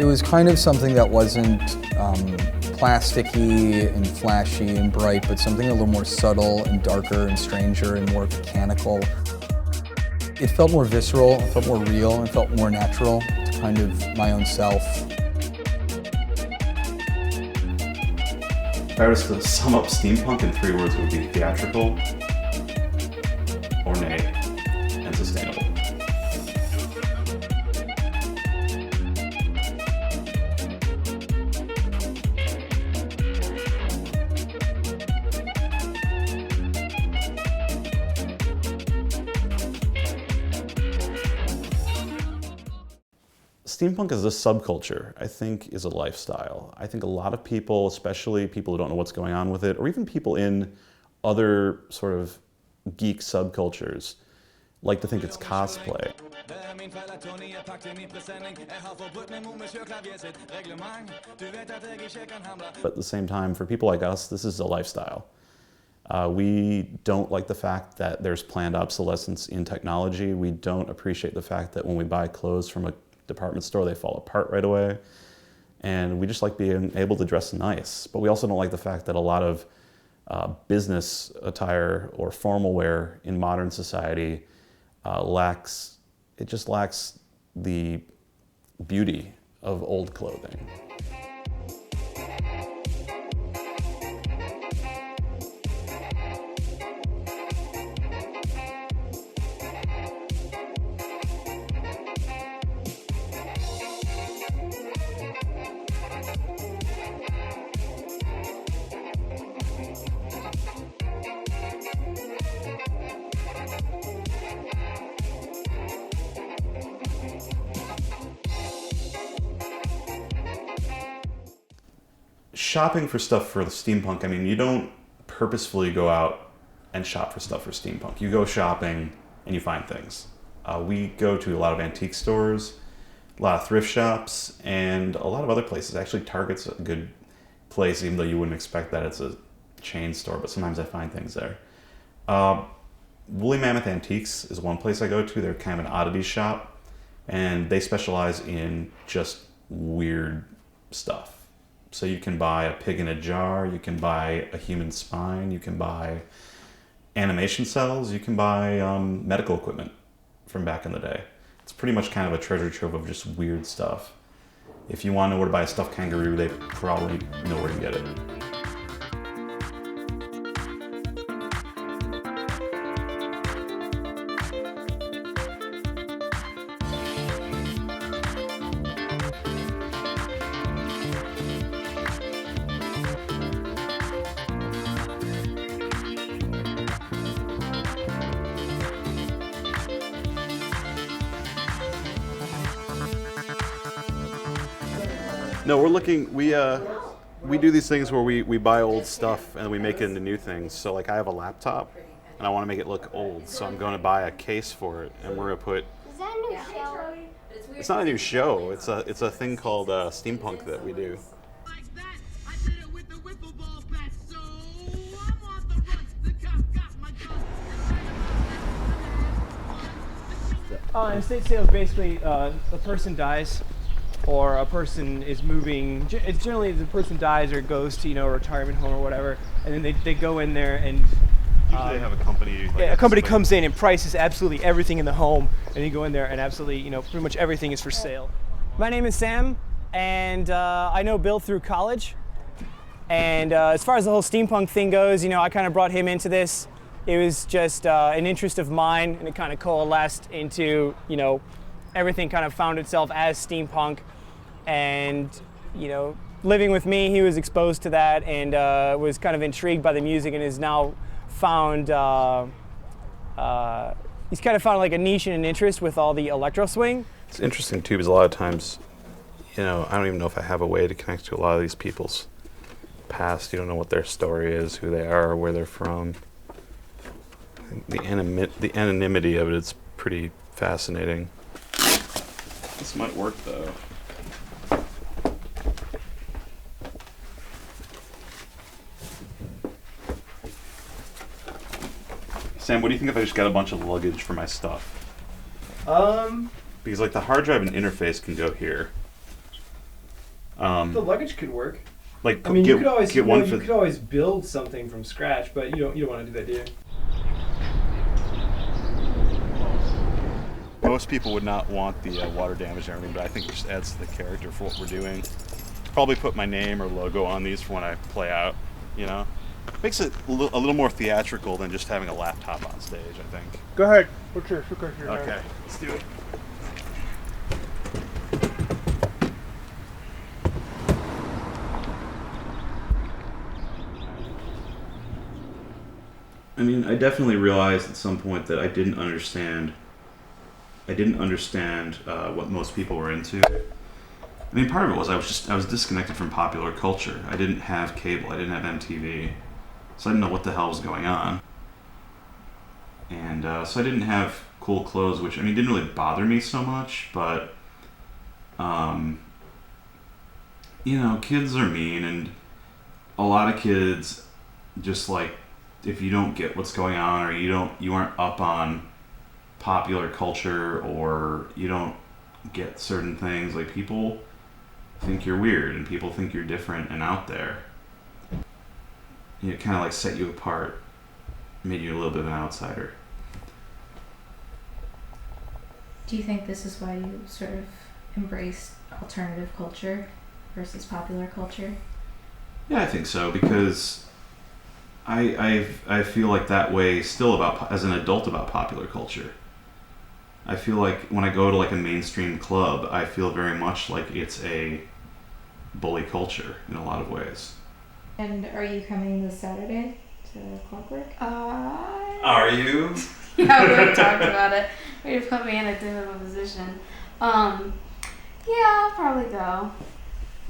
It was kind of something that wasn't plasticky and flashy and bright, but something a little more subtle and darker and stranger and more mechanical. It felt more visceral, it felt more real, it felt more natural to kind of my own self. If I was to sum up steampunk in 3 words, it would be theatrical, ornate, and sustainable. Steampunk as a subculture, I think, is a lifestyle. I think a lot of people, especially people who don't know what's going on with it, or even people in other sort of geek subcultures, like to think it's cosplay. But at the same time, for people like us, this is a lifestyle. We don't like the fact that there's planned obsolescence in technology. We don't appreciate the fact that when we buy clothes from a department store, they fall apart right away. And we just like being able to dress nice. But we also don't like the fact that a lot of business attire or formal wear in modern society lacks the beauty of old clothing. Shopping for stuff for the steampunk, I mean, you don't purposefully go out and shop for stuff for steampunk. You go shopping and you find things. We go to a lot of antique stores, a lot of thrift shops, and a lot of other places. Actually, Target's a good place, even though you wouldn't expect that it's a chain store, but sometimes I find things there. Woolly Mammoth Antiques is one place I go to. They're kind of an oddity shop, and they specialize in just weird stuff. So you can buy a pig in a jar, you can buy a human spine, you can buy animation cells, you can buy medical equipment from back in the day. It's pretty much kind of a treasure trove of just weird stuff. If you want to know where to buy a stuffed kangaroo, they probably know where to get it. No, we're looking, we do these things where we buy old stuff and we make it into new things. So like I have a laptop and I want to make it look old, so I'm going to buy a case for it and we're going to put... Is that a new show? It's not a new show, it's a thing called Steampunk that we do. Estate sale is basically a person dies, or a person is moving. It's generally the person dies or goes to a retirement home or whatever, and then they go in there and usually they have a company. Like a company comes in and prices absolutely everything in the home, and you go in there and absolutely pretty much everything is for sale. My name is Sam, and I know Bill through college. And as far as the whole steampunk thing goes, I kind of brought him into this. It was just an interest of mine, and it kind of coalesced into, everything kind of found itself as steampunk. And, living with me, he was exposed to that and was kind of intrigued by the music and has now found, he's kind of found like a niche and an interest with all the electro swing. It's interesting too, because a lot of times, I don't even know if I have a way to connect to a lot of these people's past. You don't know what their story is, who they are, or where they're from. The anonymity of it is pretty fascinating. This might work though. Sam, what do you think if I just got a bunch of luggage for my stuff? Because like the hard drive and interface can go here. The luggage could work. Like, I mean, you could get always build something from scratch, but you don't want to do that, do you? Most people would not want the water damage and everything, but I think it just adds to the character for what we're doing. Probably put my name or logo on these for when I play out, you know? Makes it a little more theatrical than just having a laptop on stage, I think. Go ahead. What's your Okay, let's do it. I mean, I definitely realized at some point that I didn't understand what most people were into. I mean, part of it was I was disconnected from popular culture. I didn't have cable. I didn't have MTV, so I didn't know what the hell was going on. And so I didn't have cool clothes, which, I mean, didn't really bother me so much. But you know, kids are mean, and a lot of kids just like, if you don't get what's going on, or you aren't up on popular culture, or you don't get certain things, like, people think you're weird and people think you're different and out there. It kind of like set you apart, made you a little bit of an outsider. Do you think this is why you sort of embraced alternative culture versus popular culture? Yeah, I think so, because I feel like that way still about, as an adult, about popular culture. I feel like when I go to like a mainstream club, I feel very much like it's a bully culture in a lot of ways. And are you coming this Saturday to Clockwork? Are you? Yeah, we've talked about it. We've put me in a difficult position. Yeah, I'll probably go.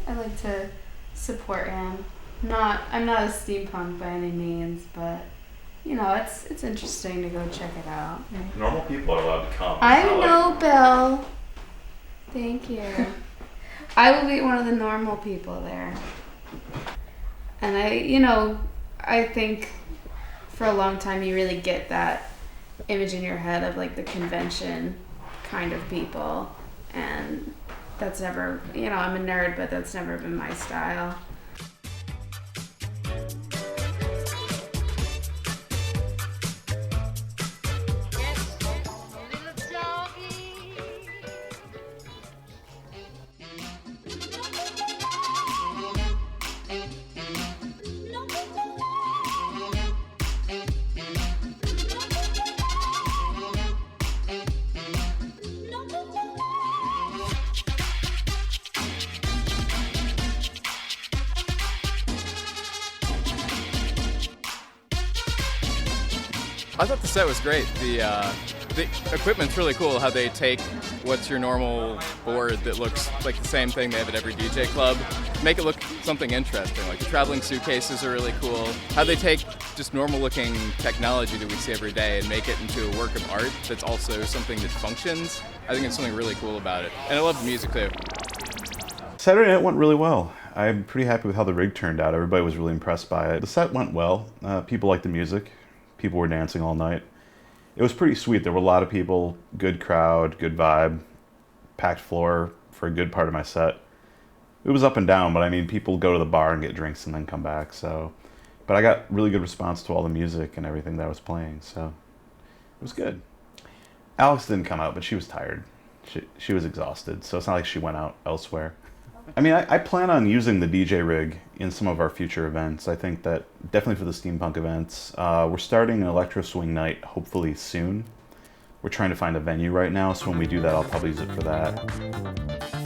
I like to support him. I'm not a steampunk by any means, but you know, it's interesting to go check it out. Normal people are allowed to come. I know, Bill. Thank you. I will be one of the normal people there. And I think for a long time you really get that image in your head of like the convention kind of people, and that's never, I'm a nerd, but that's never been my style. I thought the set was great. The equipment's really cool, how they take what's your normal board that looks like the same thing they have at every DJ club, make it look something interesting. Like the traveling suitcases are really cool. How they take just normal looking technology that we see every day and make it into a work of art that's also something that functions. I think it's something really cool about it. And I love the music too. Saturday night went really well. I'm pretty happy with how the rig turned out. Everybody was really impressed by it. The set went well. People liked the music. People were dancing all night. It was pretty sweet. There were a lot of people, good crowd, good vibe, packed floor for a good part of my set. It was up and down, but I mean, people go to the bar and get drinks and then come back, so. But I got really good response to all the music and everything that I was playing, so it was good. Alex didn't come out, but she was tired. She was exhausted, so it's not like she went out elsewhere. I mean, I plan on using the DJ rig in some of our future events. I think that definitely for the steampunk events. We're starting an electro swing night hopefully soon. We're trying to find a venue right now, so when we do that, I'll probably use it for that.